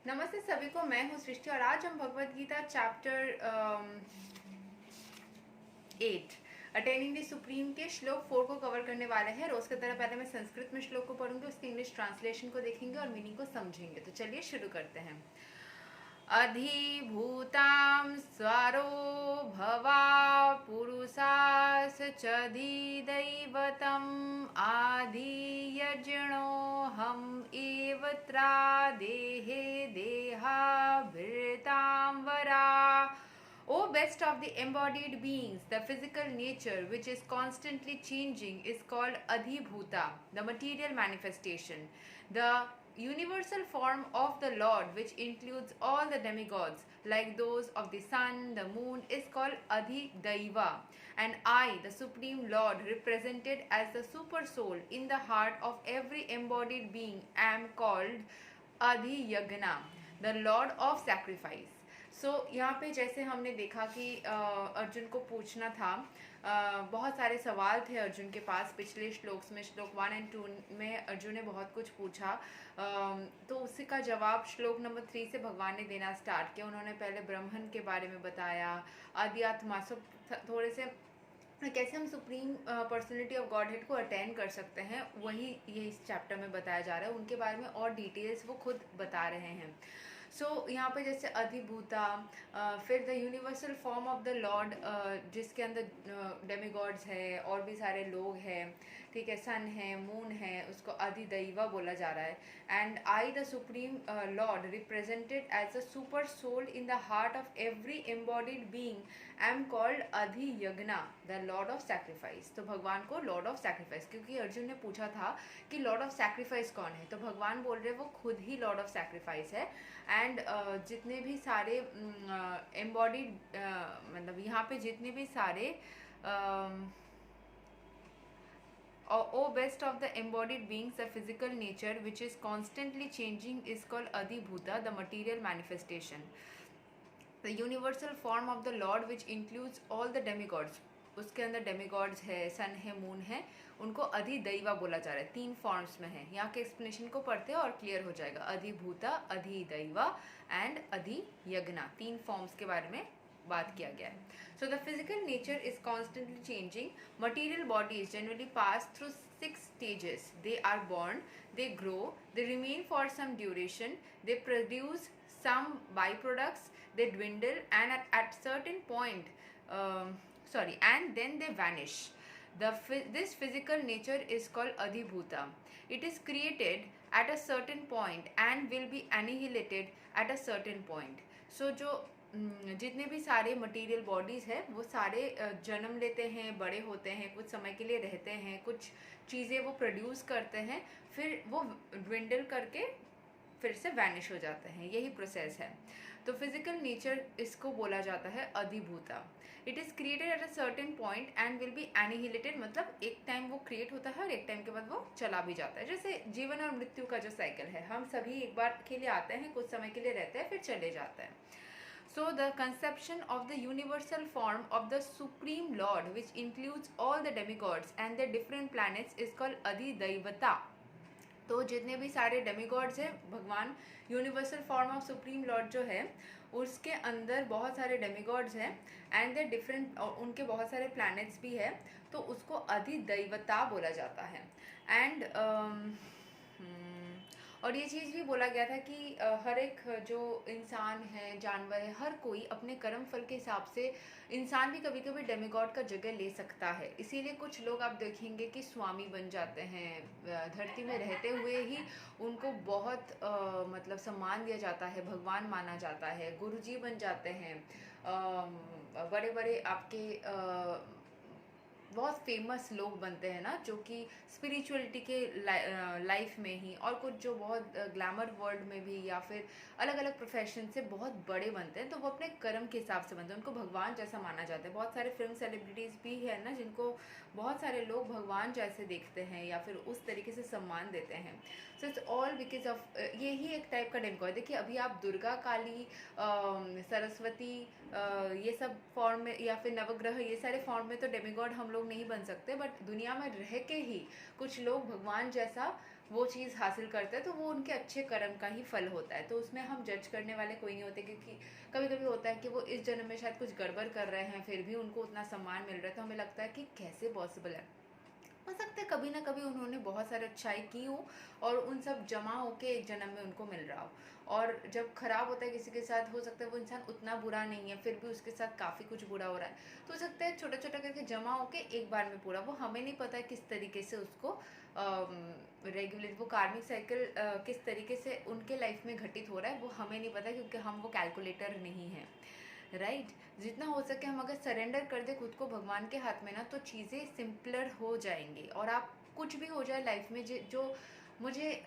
नमस्ते सभी को। मैं हूँ सृष्टि और आज हम Bhagavad Gita chapter 8 attaining the supreme के श्लोक 4 को कवर करने वाले हैं। रोज की तरह पहले मैं संस्कृत में श्लोक को पढ़ूंगी, उसकी इंग्लिश ट्रांसलेशन को देखेंगे और मीनिंग को समझेंगे। तो चलिए शुरू करते हैं। अधिभूतां स्वरो भवा पुरुषास चधिदैवतम् आदियजनोऽहम् एव त्रा देहे देहाभृतां वरा. O best of the embodied beings, the physical nature which is constantly changing is called Adhibhuta, the material manifestation. The universal form of the Lord, which includes all the demigods, like those of the sun, the moon, is called Adhidaiva. And I, the Supreme Lord, represented as the super soul in the heart of every embodied being, am called Adhiyagna, the Lord of sacrifice. यहाँ पे जैसे हमने देखा कि अर्जुन को पूछना था, बहुत सारे सवाल थे अर्जुन के पास पिछले श्लोक्स में। श्लोक 1 और 2 में अर्जुन ने बहुत कुछ पूछा, तो उसी का जवाब श्लोक नंबर 3 से भगवान ने देना स्टार्ट किया। उन्होंने पहले ब्रह्मन के बारे में बताया, आदि आत्मा, सब थोड़े से कैसे हम supreme personality of God head को अटेन कर सकते हैं, वही ये इस चैप्टर में बताया जा रहा है। उनके बारे में और डिटेल्स वो खुद बता रहे हैं। यहाँ पे जैसे अधिभूता, फिर the universal form of the Lord, जिसके अंदर डेमिगॉड्स है और भी सारे लोग हैं, ठीक है, सन है, मून है, उसको अधिदैवा बोला जा रहा है। And I the supreme lord represented as a super soul in the heart of every embodied being am called Adhiyajna, the lord of sacrifice. तो भगवान को लॉर्ड ऑफ सैक्रिफाइस, क्योंकि अर्जुन ने पूछा था कि लॉर्ड ऑफ सैक्रिफाइस कौन है, तो भगवान बोल रहे वो खुद ही लॉर्ड ऑफ सैक्रिफाइस है। एंड जितने भी सारे एम्बॉडीड मतलब यहाँ पे जितने भी सारे O best of the embodied beings, the physical nature which is constantly changing is called Adhibhuta, the material manifestation. The universal form of the Lord which includes all the demigods, उसके अंदर demigods है, सन है, moon है, उनको अधिदैवा बोला जा रहा है। 3 फॉर्म्स में है। यहाँ के एक्सप्लेनेशन को पढ़ते हैं और क्लियर हो जाएगा। अधिभूता, अधिदैवा एंड अधियज्ञा, 3 फॉर्म्स के बारे में बात किया गया है। So the physical nature is constantly changing. Material bodies generally pass through 6 stages. They are born, they grow, they remain for some duration, they produce some byproducts, they dwindle, and at certain point, and then they vanish. This physical nature is called Adhibhuta. It is created at a certain point and will be annihilated at a certain point. So जो जितने भी सारे material bodies है वो सारे जन्म लेते हैं, बड़े होते हैं, कुछ समय के लिए रहते हैं, कुछ चीज़ें वो प्रोड्यूस करते हैं, फिर वो ड्विंडल करके फिर से वैनिश हो जाते हैं। यही प्रोसेस है। तो फिजिकल नेचर इसको बोला जाता है अधिभूता. It is created at a certain point and will be annihilated, मतलब एक टाइम वो क्रिएट होता है और एक टाइम के बाद वो चला भी जाता है। जैसे जीवन और मृत्यु का जो साइकिल है, हम सभी एक बार के लिए आते हैं, कुछ समय के लिए रहते हैं, फिर चले जाते हैं. So the conception of the universal form of the Supreme Lord, which includes all the demigods and their different planets, is called Adhidaivata. तो जितने भी सारे डेमिगॉड्स हैं, भगवान universal form of supreme Lord जो है, उसके अंदर बहुत सारे डेमिगॉड्स हैं एंड दे डिफरेंट, उनके बहुत सारे प्लैनेट्स भी है, तो उसको अधिदैवता बोला जाता है. एंड और ये चीज़ भी बोला गया था कि हर एक जो इंसान है, जानवर है, हर कोई अपने कर्म फल के हिसाब से, इंसान भी कभी कभी डेमिगॉड का जगह ले सकता है. इसीलिए कुछ लोग आप देखेंगे कि स्वामी बन जाते हैं, धरती में रहते हुए ही उनको बहुत मतलब सम्मान दिया जाता है, भगवान माना जाता है, गुरुजी बन जाते हैं, बड़े बड़े आपके बहुत फेमस लोग बनते हैं ना, जो कि स्पिरिचुअलिटी के लाइफ में ही, और कुछ जो बहुत ग्लैमर वर्ल्ड में भी या फिर अलग अलग प्रोफेशन से बहुत बड़े बनते हैं, तो वो अपने कर्म के हिसाब से बनते हैं, उनको भगवान जैसा माना जाता है. बहुत सारे फिल्म सेलिब्रिटीज़ भी है ना, जिनको बहुत सारे लोग भगवान जैसे देखते हैं या फिर उस तरीके से सम्मान देते हैं. So it's all because of यही एक टाइप का डेमिगॉड. देखिए अभी आप दुर्गा, काली, सरस्वती, ये सब फॉर्म में, या फिर नवग्रह, ये सारे फॉर्म में तो डेमिगॉड हम लोग नहीं बन सकते, बट दुनिया में रह के ही कुछ लोग भगवान जैसा वो चीज़ हासिल करते हैं तो वो उनके अच्छे कर्म का ही फल होता है। तो उसमें हम जज करने वाले कोई नहीं होते, क्योंकि कभी कभी होता है कि वो इस जन्म में शायद कुछ गड़बड़ कर रहे हैं फिर भी उनको उतना सम्मान मिल रहा है, तो हमें लगता है कि कैसे पॉसिबल है। हो सकता है कभी ना कभी उन्होंने बहुत सारे अच्छाई की हो और उन सब जमा होके एक जन्म में उनको मिल रहा हो। और जब खराब होता है किसी के साथ, हो सकता है वो इंसान उतना बुरा नहीं है फिर भी उसके साथ काफ़ी कुछ बुरा हो रहा है, तो हो सकता है छोटा छोटा करके जमा होके एक बार में पूरा, वो हमें नहीं पता किस तरीके से उसको रेगुलेट, वो कार्मिक साइकिल किस तरीके से उनके लाइफ में घटित हो रहा है वो हमें नहीं पता, क्योंकि हम वो कैलकुलेटर नहीं है। राइट। जितना हो सके हम अगर सरेंडर कर दे खुद को भगवान के हाथ में ना, तो चीज़ें सिंपलर हो जाएंगी। और आप कुछ भी हो जाए लाइफ में, जो मुझे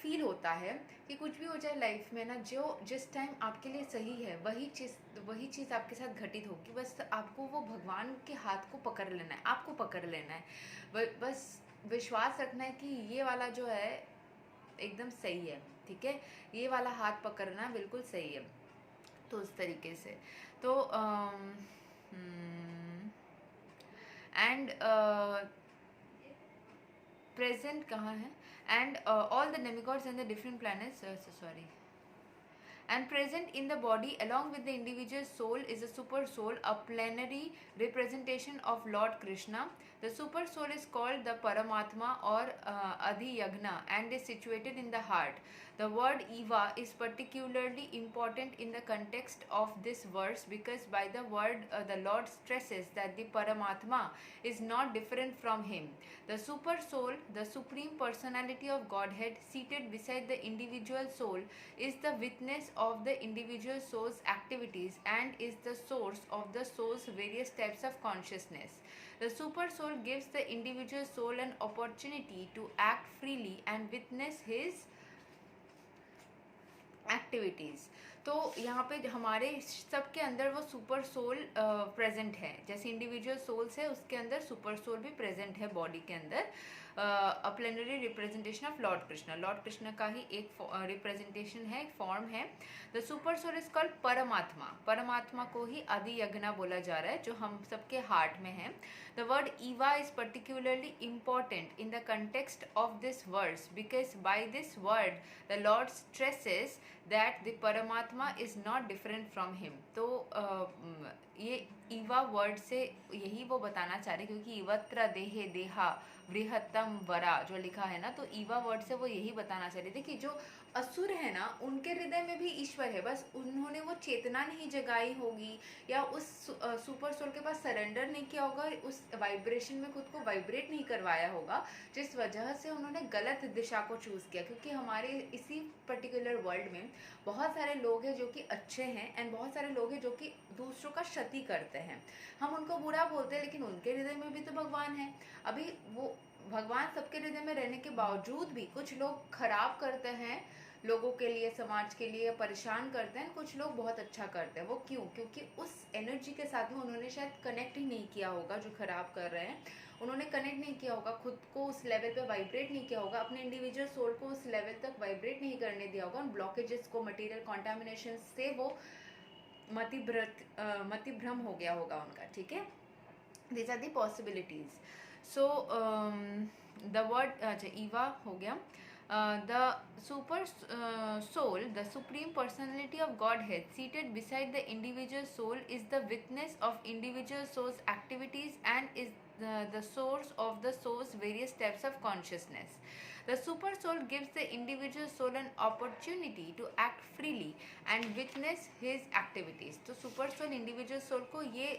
फील होता है कि कुछ भी हो जाए लाइफ में ना, जो जिस टाइम आपके लिए सही है वही चीज़ आपके साथ घटित होगी। बस आपको वो भगवान के हाथ को पकड़ लेना है, आपको पकड़ लेना है, बस विश्वास रखना है कि ये वाला जो है एकदम सही है, ठीक है, ये वाला हाथ पकड़ना बिल्कुल सही है। तो उस तरीके से तो एंड प्रेजेंट कहाँ है, and all the demigods and the different planets, sorry, and present in the body along with the individual soul is a super soul, a plenary representation of Lord Krishna. The super soul is called the Paramatma or Adhiyagna and is situated in the heart. The word Eva is particularly important in the context of this verse because by the word the Lord stresses that the Paramatma is not different from him. The super soul, the supreme personality of Godhead seated beside the individual soul, is the witness of the individual soul's activities and is the source of the soul's various types of consciousness. The super soul gives the individual soul an opportunity to act freely and witness his activities. तो यहाँ पे हमारे सबके अंदर वो super soul present है, जैसे individual souls है उसके अंदर सुपर सोल भी प्रेजेंट है बॉडी के अंदर। A plenary representation of lord Krishna, lord Krishna का ही एक रिप्रेजेंटेशन है, एक फॉर्म है। The super soul is called Paramatma, परमात्मा को ही आदि यज्ञ बोला जा रहा है जो हम सबके हार्ट में है। The word Eva is particularly important in the context of this verse because by this word the Lord stresses that the Paramatma is not different from him. तो ये ईवा वर्ड से यही वो बताना चाह रहे, क्योंकि इवत्र देहे देहा बृहत्तम वरा जो लिखा है ना, तो ईवा वर्ड से वो यही बताना चाह रहे थे कि जो असुर है ना उनके हृदय में भी ईश्वर है, बस उन्होंने वो चेतना नहीं जगाई होगी या उस सुपर सोल के पास सरेंडर नहीं किया होगा, उस वाइब्रेशन में खुद को वाइब्रेट नहीं करवाया होगा, जिस वजह से उन्होंने गलत दिशा को चूज़ किया। क्योंकि हमारे इसी पर्टिकुलर वर्ल्ड में बहुत सारे लोग हैं जो कि अच्छे हैं एंड बहुत सारे लोग हैं जो कि दूसरों का क्षति करते हैं। हम उनको बुरा बोलते हैं लेकिन उनके हृदय में भी तो भगवान है। अभी वो भगवान सबके हृदय में रहने के बावजूद भी कुछ लोग खराब करते हैं, लोगों के लिए, समाज के लिए परेशान करते हैं, कुछ लोग बहुत अच्छा करते हैं। वो क्यों? क्योंकि उस एनर्जी के साथ में उन्होंने शायद कनेक्ट ही नहीं किया होगा, जो खराब कर रहे हैं उन्होंने कनेक्ट नहीं किया होगा, खुद को उस लेवल पे वाइब्रेट नहीं किया होगा, अपने इंडिविजुअल सोल को उस लेवल तक वाइब्रेट नहीं करने दिया होगा, उन ब्लॉकेजेस को, मटेरियल कॉन्टामिनेशन से वो मतिभ्रम हो गया होगा उनका, ठीक है। These are the possibilities. So the word, अच्छा ईवा हो गया। The super soul, the supreme personality of Godhead seated beside the individual soul, is the witness of individual soul's activities and is the source of the soul's various types of consciousness. The super soul gives the individual soul an opportunity to act freely and witness his activities. तो super soul individual soul को ये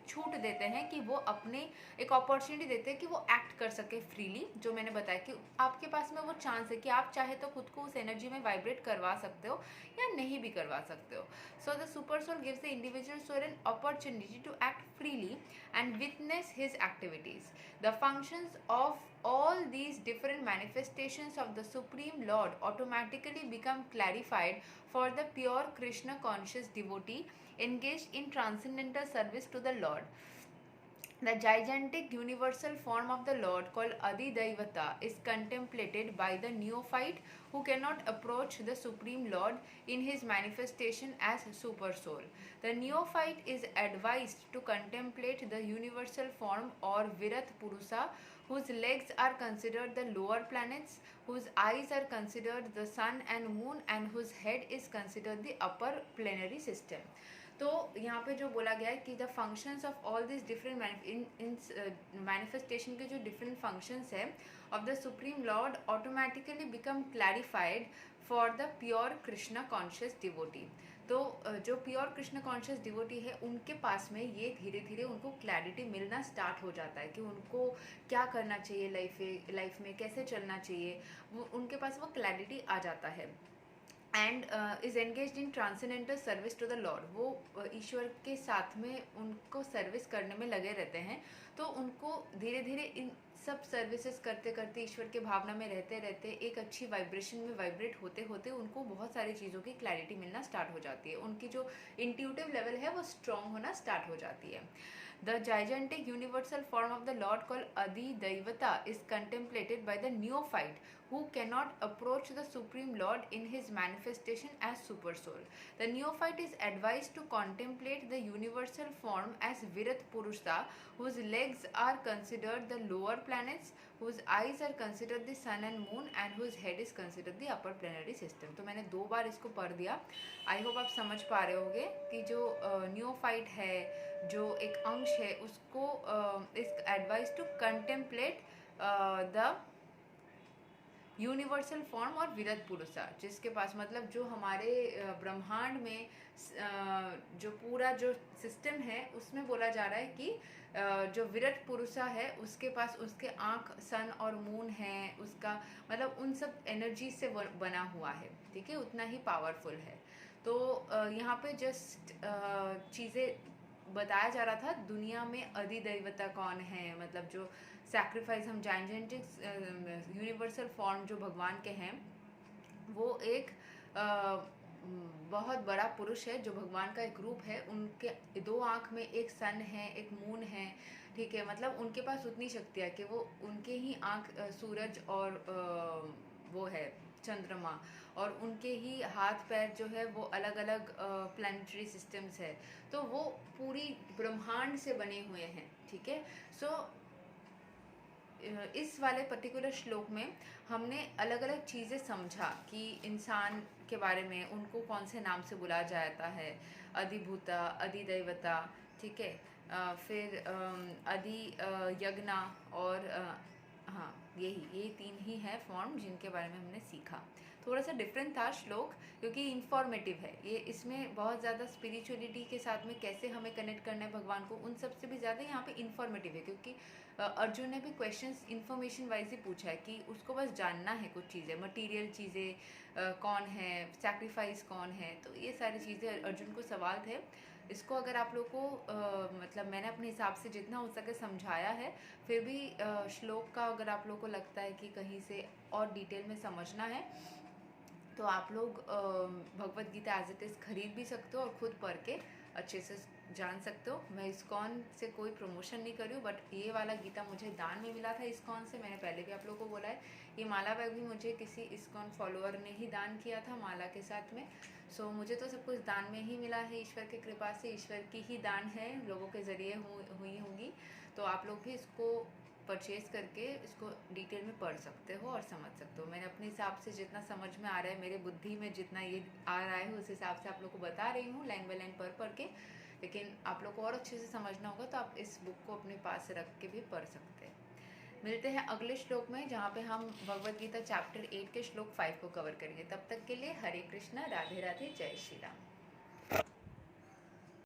छूट देते हैं कि वो अपने एक अपॉर्चुनिटी देते हैं कि वो एक्ट कर सके फ्रीली, जो मैंने बताया कि आपके पास में वो चांस है कि आप चाहे तो खुद को उस एनर्जी में वाइब्रेट करवा सकते हो या नहीं भी करवा सकते हो। So the super soul gives the individual soul an opportunity to act freely and witness his activities. The functions of all these different manifestations of the Supreme Lord automatically become clarified for the pure Krishna conscious devotee engaged in transcendental service to the Lord. The gigantic universal form of the Lord called Adhidaivata is contemplated by the neophyte who cannot approach the Supreme Lord in his manifestation as Super Soul. The neophyte is advised to contemplate the universal form or Virat Purusa, whose legs are considered the lower planets, whose eyes are considered the sun and moon, and whose head is considered the upper planetary system. तो यहाँ पे जो बोला गया है कि the functions of all this different in manifestation के जो डिफरेंट फंक्शंस है of the supreme Lord automatically become clarified for the pure Krishna conscious devotee. तो जो प्योर कृष्ण कॉन्शियस डिवोटी है उनके पास में ये धीरे धीरे उनको क्लैरिटी मिलना स्टार्ट हो जाता है कि उनको क्या करना चाहिए लाइफ में कैसे चलना चाहिए, वो उनके पास वो क्लैरिटी आ जाता है. And is engaged in transcendental service to the lord. वो ईश्वर के साथ में उनको सर्विस करने में लगे रहते हैं. तो उनको धीरे धीरे इन सब सर्विसेज करते करते ईश्वर के भावना में रहते रहते एक अच्छी वाइब्रेशन में वाइब्रेट होते होते उनको बहुत सारी चीज़ों की क्लैरिटी मिलना स्टार्ट हो जाती है. उनकी जो इंट्यूटिव लेवल है वो स्ट्रॉन्ग होना स्टार्ट हो जाती है. The gigantic universal form of the Lord called Adi Daivata is contemplated by the neophyte who cannot approach the Supreme Lord in his manifestation as Super Soul. The neophyte is advised to contemplate the universal form as Virat Purusha, whose legs are considered the lower planets, whose eyes are considered the sun and moon, and whose head is considered the upper planetary system. तो मैंने 2 बार इसको पढ़ दिया. I hope आप समझ पा रहे होंगे कि जो न्यूफाइट है, जो एक अंश है, उसको इस advice to contemplate the universal form और विरत पुरुषा, जिसके पास मतलब जो हमारे ब्रह्मांड में जो पूरा जो सिस्टम है उसमें बोला जा रहा है कि जो विरत पुरुषा है उसके पास उसके आँख सन और मून है, उसका मतलब उन सब एनर्जी से बना हुआ है. ठीक है, उतना ही पावरफुल है. तो यहाँ पे जस्ट चीज़ें बताया जा रहा था दुनिया में अधिदैवता कौन है, मतलब जो सैक्रिफाइस हम जाइंजेंटिक यूनिवर्सल फॉर्म जो भगवान के हैं वो एक बहुत बड़ा पुरुष है जो भगवान का एक रूप है. उनके 2 आँख में एक सन है, एक मून है. ठीक है, मतलब उनके पास उतनी शक्ति है कि वो उनके ही आँख सूरज और वो है चंद्रमा, और उनके ही हाथ पैर जो है वो अलग अलग प्लानिटरी सिस्टम्स है. तो वो पूरी ब्रह्मांड से बने हुए हैं. ठीक है, सो इस वाले पर्टिकुलर श्लोक में हमने अलग अलग चीज़ें समझा कि इंसान के बारे में उनको कौन से नाम से बुलाया जाता है. अधिभूता, अधिदैवता. ठीक है, फिर अधि यज्ञा और हाँ, ये 3 ही है फॉर्म जिनके बारे में हमने सीखा. थोड़ा सा डिफरेंट था श्लोक क्योंकि इंफॉर्मेटिव है ये. इसमें बहुत ज़्यादा स्पिरिचुअलिटी के साथ में कैसे हमें कनेक्ट करना है भगवान को, उन सब से भी ज़्यादा यहाँ पे इंफॉर्मेटिव है. क्योंकि अर्जुन ने भी क्वेश्चंस इन्फॉर्मेशन वाइज ही पूछा है कि उसको बस जानना है कुछ चीज़ें, मटीरियल चीज़ें कौन है, सैक्रिफाइस कौन है. तो ये सारी चीज़ें अर्जुन को सवाल थे. इसको अगर आप लोग को मतलब मैंने अपने हिसाब से जितना हो सके समझाया है. फिर भी श्लोक का अगर आप लोग को लगता है कि कहीं से और डिटेल में समझना है तो आप लोग Bhagavad Gita as it is खरीद भी सकते हो और खुद पढ़ के अच्छे से जान सकते हो. मैं इस्कॉन से कोई प्रमोशन नहीं कर रही हूँ, बट ये वाला गीता मुझे दान में मिला था इस्कॉन से. मैंने पहले भी आप लोगों को बोला है. ये माला बैग भी मुझे किसी इस्कॉन फॉलोअर ने ही दान किया था माला के साथ में. सो मुझे तो सब कुछ दान में ही मिला है ईश्वर की कृपा से. ईश्वर की ही दान है, लोगों के ज़रिए हुई होंगी. तो आप लोग भी इसको परचेज़ करके इसको डिटेल में पढ़ सकते हो और समझ सकते हो. मैंने अपने हिसाब से जितना समझ में आ रहा है, मेरे बुद्धि में जितना ये आ रहा है उस हिसाब से आप लोग को बता रही हूँ लाइन बाय लाइन पढ़ के. लेकिन आप लोग को और अच्छे से समझना होगा तो आप इस बुक को अपने पास रख के भी पढ़ सकते हैं. मिलते हैं अगले श्लोक में जहाँ पे हम भगवद गीता चैप्टर 8 के श्लोक 5 को कवर करेंगे. तब तक के लिए हरे कृष्णा, राधे राधे, जय श्री राम.